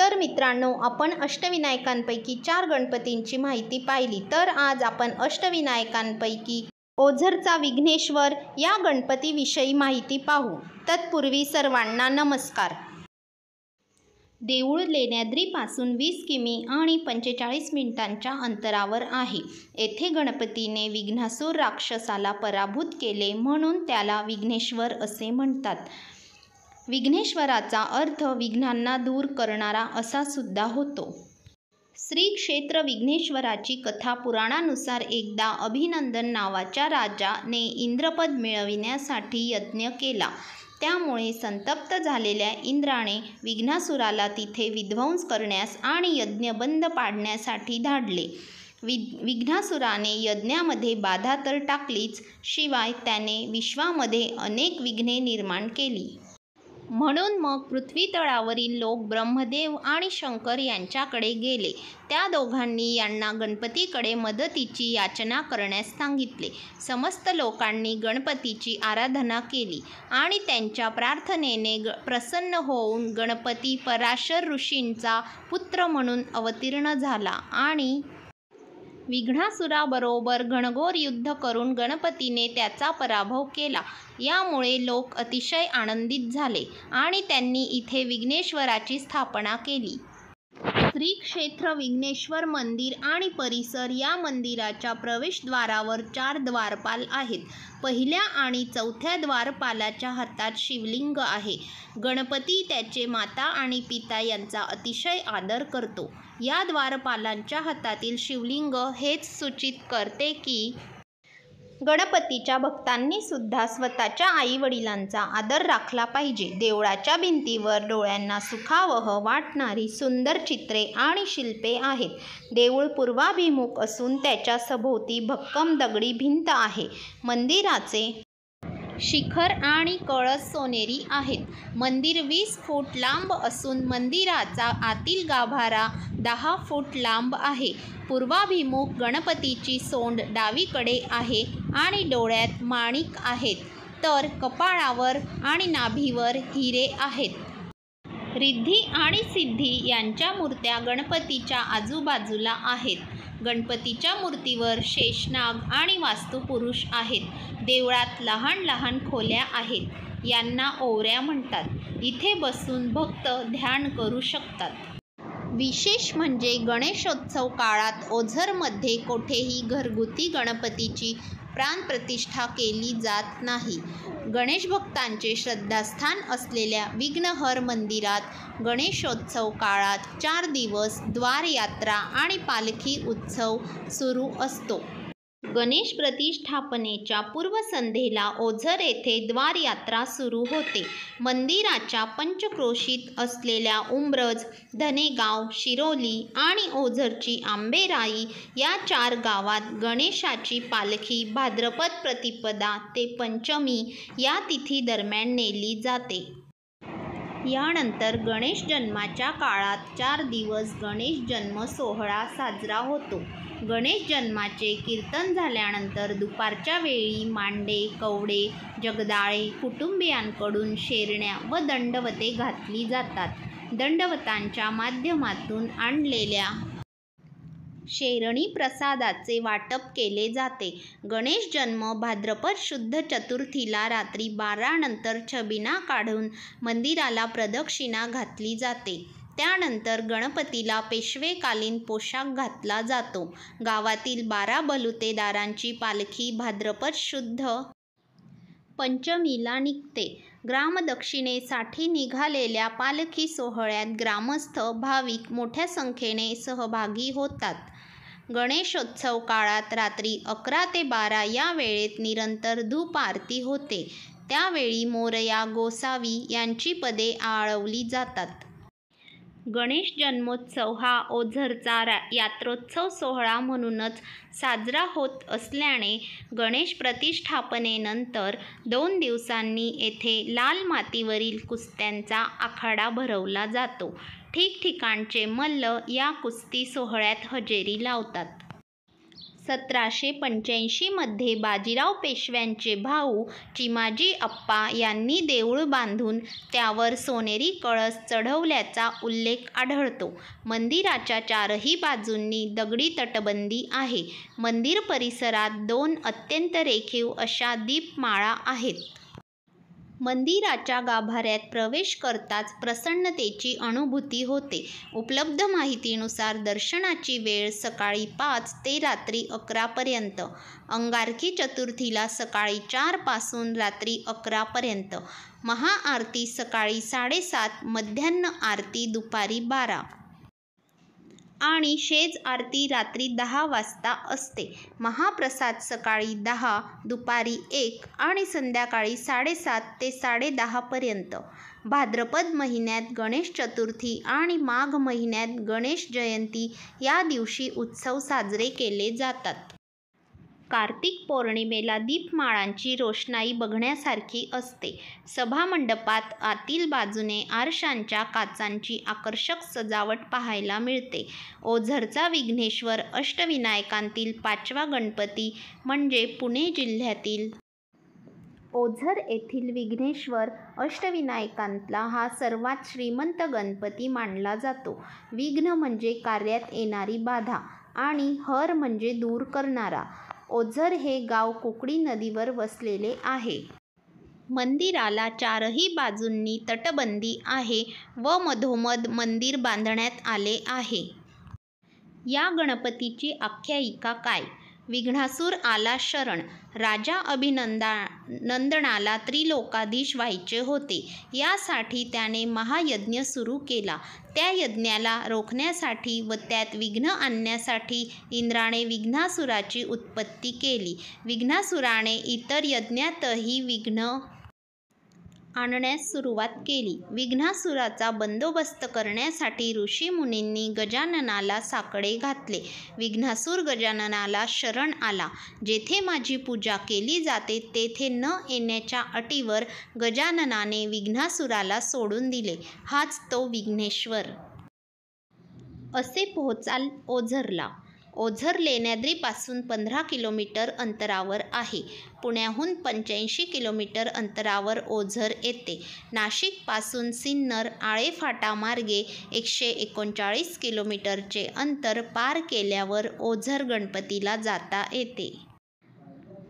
तर मित्रांनो, आपण अष्टविनायकांपैकी 4 गणपतींची माहिती पाहिली. तर आज आपण अष्टविनायकांपैकी ओझरचा विघ्नेश्वर या गणपतीविषयी माहिती पाहू. तत्पूर्वी सर्वांना नमस्कार. देऊळ लेण्याद्रीपासून 20 किमी आणि 45 मिनिटांच्या अंतरावर आहे. येथे गणपतीने विघ्नासूर राक्षसाला पराभूत केले म्हणून त्याला विघ्नेश्वर असे म्हणतात. विघ्नेश्वराचा अर्थ विघ्नांना दूर करणारा असा सुद्धा होतो. श्री क्षेत्र विघ्नेश्वराची कथा पुराणानुसार एकदा अभिनंदन नावाच्या राजाने इंद्रपद मिळविण्यासाठी यज्ञ केला. त्यामुळे संतप्त झालेल्या इंद्राने विघ्नासुराला तिथे विध्वंस करण्यास आणि यज्ञ बंद पाडण्यासाठी धाडले. विघ्नासुराने यज्ञामध्ये बाधा तर टाकलीच, शिवाय त्याने विश्वामध्ये अनेक विघ्ने निर्माण केली. म्हणून मग पृथ्वीतळावरील लोक ब्रह्मदेव आणि शंकर यांच्याकडे गेले. त्या दोघांनी यांना गणपतीकडे मदतीची याचना करण्यास सांगितले. समस्त लोकांनी गणपतीची आराधना केली आणि त्यांच्या प्रार्थनेने प्रसन्न होऊन गणपती पराशर ऋषींचा पुत्र म्हणून अवतीर्ण झाला आणि विघ्नासुराबरोबर घनघोर युद्ध करून गणपतीने त्याचा पराभव केला. यामुळे लोक अतिशय आनंदित झाले आणि त्यांनी इथे विघ्नेश्वराची स्थापना केली. श्री क्षेत्र विघ्नेश्वर मंदिर आणि परिसर. या मंदिराच्या प्रवेशद्वारावर 4 द्वारपाल आहेत. पहिल्या आणि चौथ्या द्वारपालाच्या हातात शिवलिंग आहे. गणपती त्याचे माता आणि पिता यांचा अतिशय आदर करतो. या द्वारपालांच्या हातातील शिवलिंग हेच सूचित करते की गणपतीच्या भक्तांनी सुद्धा स्वतःच्या आईवडिलांचा आदर राखला पाहिजे. देवळाच्या भिंतीवर डोळ्यांना सुखावह वाटणारी सुंदर चित्रे आणि शिल्पे आहेत. देऊळ पूर्वाभिमुख असून त्याच्या सभोवती भक्कम दगडी भिंत आहे. मंदिराचे शिखर आणि कळस सोनेरी आहेत. मंदिर 20 फूट लांब असून मंदिराचा आतील गाभारा 10 फूट लांब आहे. पूर्वाभिमुख गणपतीची सोंड डावीकडे आहे आणि डोळ्यात माणिक आहेत, तर कपाळावर आणि नाभीवर हिरे आहेत. रिद्धी आणि सिद्धी यांच्या मूर्त्या गणपतीच्या आजूबाजूला आहेत. गणपतीच्या मूर्तीवर शेषनाग आणि वास्तुपुरुष आहेत. देवळात लहान लहान खोल्या आहेत. यांना ओवऱ्या म्हणतात. इथे बसून भक्त ध्यान करू शकतात. विशेष म्हणजे गणेशोत्सव काळात ओझरमध्ये कोठेही घरगुती गणपतीची प्राणप्रतिष्ठा केली जात नाही. गणेश भक्तांचे श्रद्धास्थान असलेल्या विघ्नहर मंदिरात गणेशोत्सव काळात 4 दिवस द्वारयात्रा आणि पालखी उत्सव सुरू असतो. गणेश प्रतिष्ठापनेच्या पूर्वसंध्येला ओझर येथे द्वारयात्रा सुरू होते. मंदिराच्या पंचक्रोशीत असलेल्या उंब्रज, धनेगाव, शिरोली आणि ओझरची आंबेराई या 4 गावात गणेशाची पालखी भाद्रपद प्रतिपदा ते पंचमी या तिथी दरम्यान नेली जाते. यानंतर गणेश जन्माच्या काळात 4 दिवस गणेश जन्म सोहळा साजरा होतो. गणेश जन्माचे कीर्तन झाल्यानंतर दुपारच्या वेळी मांडे, कवडे, जगदाळे कुटुंबियांकडून शेरण्या व दंडवते घातली जातात. दंडवतांच्या माध्यमातून आणलेल्या शेरणी प्रसादाचे वाटप केले जाते. गणेश जन्म भाद्रपद शुद्ध चतुर्थीला रात्री 12 नंतर छबिना काढून मंदिराला प्रदक्षिणा घातली जाते. त्यानंतर गणपतीला पेशवेकालीन पोशाख घातला जातो. गावातील 12 बलुतेदारांची पालखी भाद्रपद शुद्ध पंचमीला निघते. ग्रामदक्षिणेसाठी निघालेल्या पालखी सोहळ्यात ग्रामस्थ, भाविक मोठ्या संख्येने सहभागी होतात. गणेशोत्सव काळात रात्री 11 ते 12 या वेळेत निरंतर धूप आरती होते. त्यावेळी मोरया, गोसावी यांची पदे आळवली जातात. गणेश जन्मोत्सव हा ओझरचा यात्रोत्सव सोहळा म्हणूनच साजरा होत असल्याने गणेश प्रतिष्ठापनेनंतर 2 दिवसांनी येथे लाल मातीवरील कुस्त्यांचा आखाडा भरवला जातो. ठिकठिकाणचे मल्ल या कुस्ती सोहळ्यात हजेरी लावतात. 1785 मध्ये बाजीराव पेशव्यांचे भाऊ चिमाजी अप्पा यांनी देऊळ बांधून त्यावर सोनेरी कळस चढवल्याचा उल्लेख आढळतो. मंदिराच्या चारही बाजूंनी दगडी तटबंदी आहे. मंदिर परिसरात 2 अत्यंत रेखीव अशा दीपमाळा आहेत. मंदिराच्या गाभाऱ्यात प्रवेश करताच प्रसन्नतेची अनुभूती होते. उपलब्ध माहितीनुसार दर्शनाची वेळ सकाळी 5 ते रात्री 11 पर्यंत. अंगारकी चतुर्थीला सकाळी 4 पासून रात्री 11 पर्यंत. महाआरती सकाळी 7:30, मध्यान्ह आरती दुपारी 12 आणि शेज आरती रात्री 10 वाजता असते. महाप्रसाद सकाळी 10, दुपारी 1 आणि संध्याकाळी 7:30 ते 10:30 पर्यंत. भाद्रपद महिन्यात गणेश चतुर्थी आणि माघ महिन्यात गणेश जयंती या दिवशी उत्सव साजरे केले जातात. कार्तिक पौर्णिमेला दीपमाळांची रोषणाई बघण्यासारखी असते. सभामंडपात आतील बाजूने आरशांच्या काचांची आकर्षक सजावट पाहायला मिळते. ओझरचा विघ्नेश्वर अष्टविनायकांतील 5वा गणपती म्हणजे पुणे जिल्ह्यातील ओझर येथील विघ्नेश्वर अष्टविनायकांतला हा सर्वात श्रीमंत गणपती मानला जातो. विघ्न म्हणजे कार्यात येणारी बाधा आणि हर म्हणजे दूर करणारा. ओझर हे गाव कुकडी नदीवर वसलेले आहे. मंदिराला चारही बाजूंनी तटबंदी आहे व मधोमध मंदिर बांधण्यात आले आहे. या गणपतीची आख्यायिका काय? विघ्नासूर आला शरण. राजा अभिनंदनाला त्रिलोकाधीश व्हायचे होते. यासाठी त्याने महायज्ञ सुरू केला. त्या यज्ञाला रोखण्यासाठी व त्यात विघ्न आणण्यासाठी इंद्राने विघ्नासुराची उत्पत्ती केली. विघ्नासुराने इतर यज्ञातही विघ्न आणण्यास सुरुवात केली. विघ्नासुराचा बंदोबस्त करण्यासाठी ऋषीमुनींनी गजाननाला साकडे घातले. विघ्नासूर गजाननाला शरण आला. जेथे माझी पूजा केली जाते तेथे न येण्याच्या अटीवर गजाननाने विघ्नासुराला सोडून दिले. हाच तो विघ्नेश्वर. असे पोहोचाल ओझरला. ओझर लेण्याद्रीपासून 15 किलोमीटर अंतरावर आहे. पुण्याहून 85 किलोमीटर अंतरावर ओझर येते. नाशिकपासून सिन्नर आळेफाटा मार्गे 139 किलोमीटरचे अंतर पार केल्यावर ओझर गणपतीला जाता येते.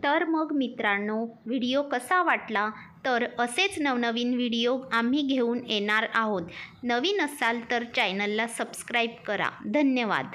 तर मग मित्रांनो, व्हिडिओ कसा वाटला? तर असेच नवनवीन व्हिडिओ आम्ही घेऊन येणार आहोत. नवीन असाल तर चॅनलला सबस्क्राईब करा. धन्यवाद.